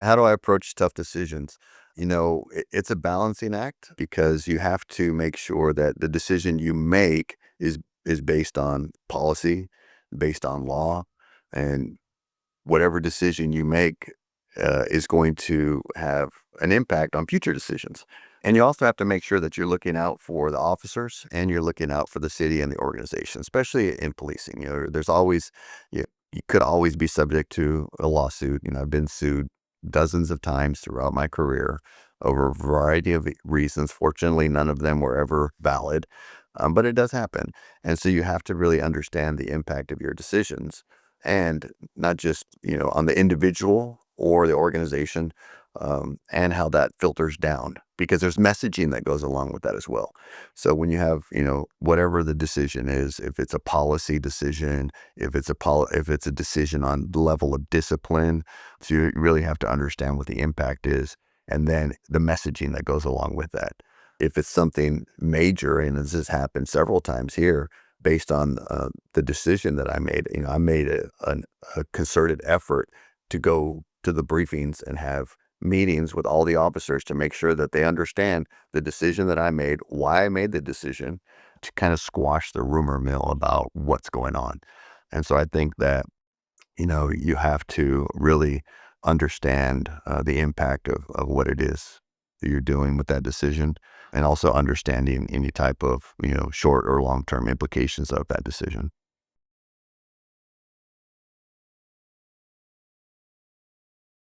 How do I approach tough decisions? It's a balancing act because you have to make sure that the decision you make is based on policy, based on law, and whatever decision you make is going to have an impact on future decisions. And you also have to make sure that you're looking out for the officers and you're looking out for the city and the organization, especially in policing. There's always, you could always be subject to a lawsuit. I've been sued dozens of times throughout my career over a variety of reasons. Fortunately, none of them were ever valid, but it does happen. And so you have to really understand the impact of your decisions and not just, on the individual or the organization, and how that filters down because there's messaging that goes along with that as well. So when you have, whatever the decision is, if it's a policy decision, if it's a decision on the level of discipline, so you really have to understand what the impact is and then the messaging that goes along with that. If it's something major, and this has happened several times here, based on the decision that I made. I made a concerted effort to go to the briefings and have meetings with all the officers to make sure that they understand the decision that I made, why I made the decision, to kind of squash the rumor mill about what's going on. And so I think that, you have to really understand the impact of what it is that you're doing with that decision, and also understanding any type of, short or long-term implications of that decision.